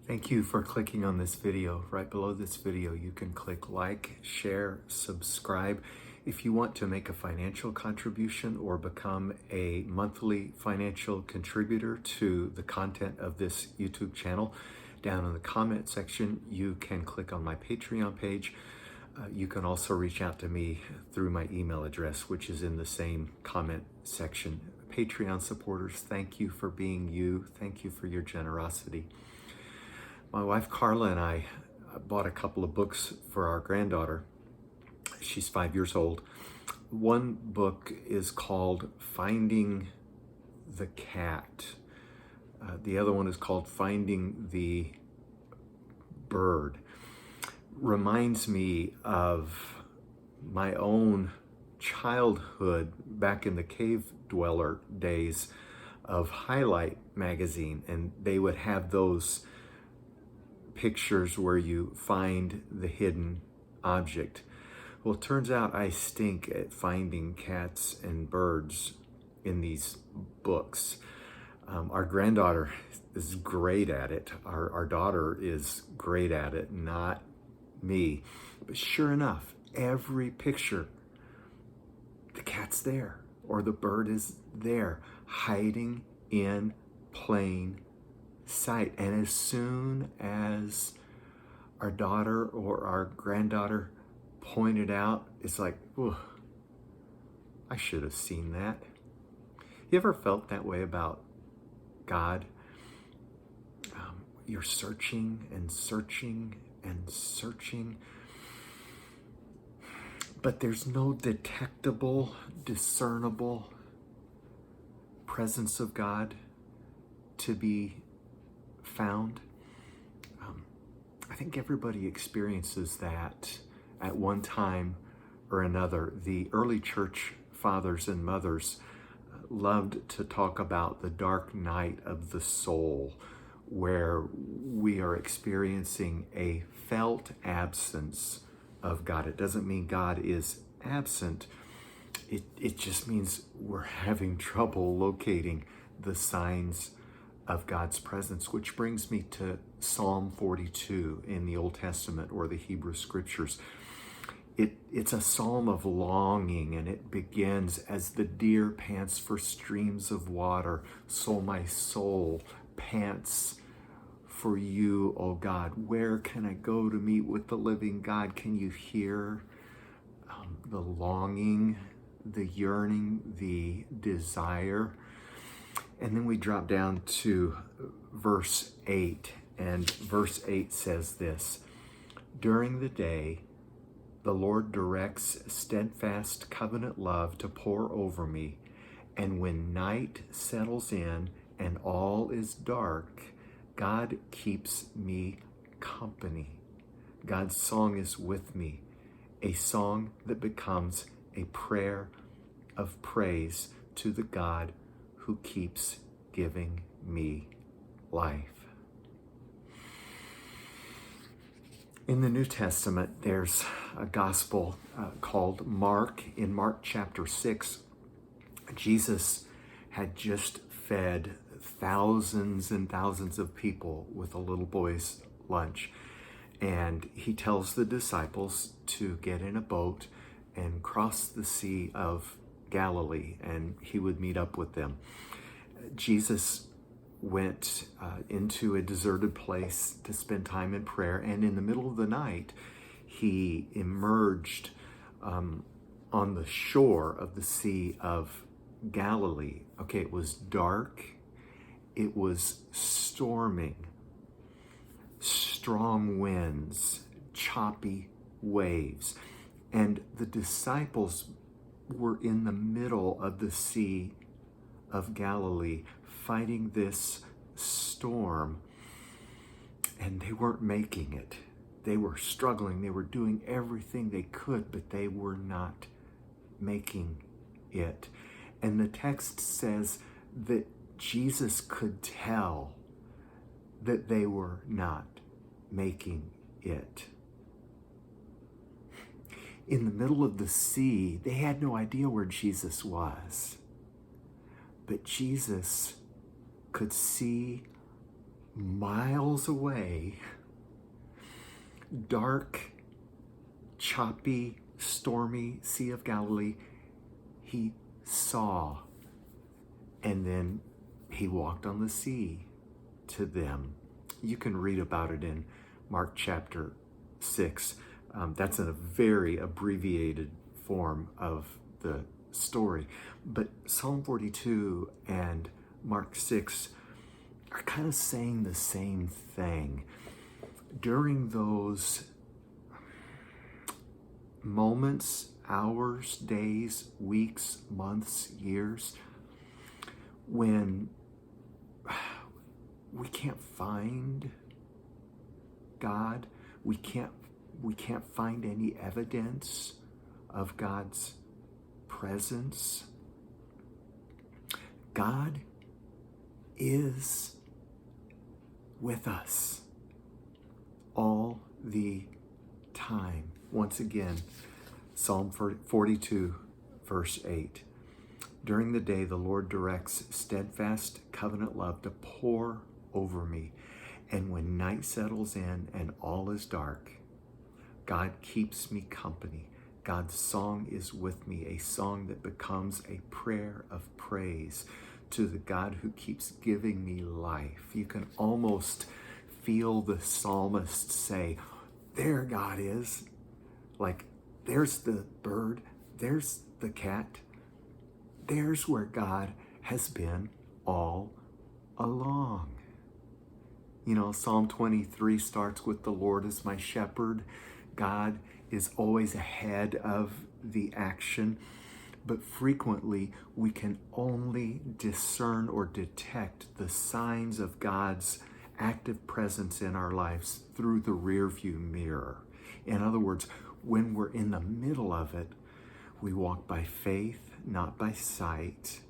Thank you for clicking on this video. Right below this video, you can click like, share, subscribe. If you want to make a financial contribution or become a monthly financial contributor to the content of this YouTube channel, down in the comment section, you can click on my Patreon page. You can also reach out to me through my email address, which is in the same comment section. Patreon supporters, thank you for being you. Thank you for your generosity. My wife Carla and I bought a couple of books for our granddaughter. She's 5 years old. One book is called Finding the Cat. The other one is called Finding the Bird. Reminds me of my own childhood back in the cave dweller days of Highlight magazine, and they would have those pictures where you find the hidden object. Well, it turns out I stink at finding cats and birds in these books. Our granddaughter is great at it. Our daughter is great at it, not me. But sure enough, every picture, the cat's there or the bird is there, hiding in plain sight. And as soon as our daughter or our granddaughter pointed out, it's like, oh, I should have seen that. You ever felt that way about God? You're searching and searching and searching, but there's no detectable, discernible presence of God to be found. I think everybody experiences that at one time or another. The early church fathers and mothers loved to talk about the dark night of the soul, where we are experiencing a felt absence of God. It doesn't mean God is absent. It just means we're having trouble locating the signs of God's presence, which brings me to Psalm 42 in the Old Testament or the Hebrew Scriptures. It's a psalm of longing, and it begins, as the deer pants for streams of water, so my soul pants for you, O God. Where can I go to meet with the living God? Can you hear the longing, the yearning, the desire? And then we drop down to verse 8, and verse 8 says this: during the day, the Lord directs steadfast covenant love to pour over me, and when night settles in and all is dark, God keeps me company. God's song is with me, a song that becomes a prayer of praise to the God who keeps giving me life. In the New Testament, there's a gospel called Mark. In Mark chapter 6, Jesus had just fed thousands and thousands of people with a little boy's lunch. And he tells the disciples to get in a boat and cross the Sea of Galilee, and he would meet up with them. Jesus went into a deserted place to spend time in prayer, and in the middle of the night, he emerged on the shore of the Sea of Galilee. Okay, it was dark, it was storming, strong winds, choppy waves, and the disciples were in the middle of the Sea of Galilee fighting this storm, and they weren't making it. They were struggling. They were doing everything they could, but they were not making it. And the text says that Jesus could tell that they were not making it. In the middle of the sea, they had no idea where Jesus was. But Jesus could see miles away, dark, choppy, stormy Sea of Galilee, he saw, and then he walked on the sea to them. You can read about it in Mark chapter 6. That's in a very abbreviated form of the story. But Psalm 42 and Mark 6 are kind of saying the same thing. During those moments, hours, days, weeks, months, years, when we can't find God, we can't find any evidence of God's presence. God is with us all the time. Once again, Psalm 42, verse 8. During the day, the Lord directs steadfast covenant love to pour over me. And when night settles in and all is dark, God keeps me company. God's song is with me, a song that becomes a prayer of praise to the God who keeps giving me life. You can almost feel the psalmist say, there God is. Like, there's the bird, there's the cat. There's where God has been all along. You know, Psalm 23 starts with, the Lord is my shepherd. God is always ahead of the action, but frequently we can only discern or detect the signs of God's active presence in our lives through the rearview mirror. In other words, when we're in the middle of it, we walk by faith, not by sight.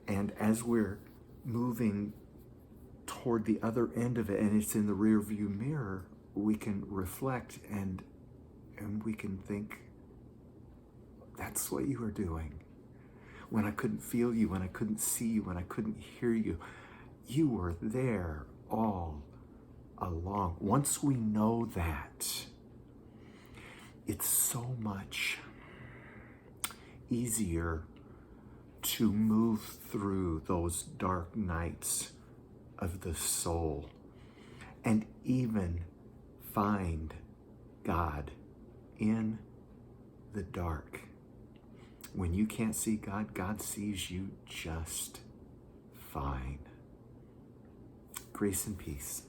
And as we're moving toward the other end of it, and it's in the rearview mirror, we can reflect and we can think, that's what you were doing. When I couldn't feel you, when I couldn't see you, when I couldn't hear you, you were there all along. Once we know that, it's so much easier to move through those dark nights of the soul and even find God in the dark. When you can't see God, God sees you just fine. Grace and peace.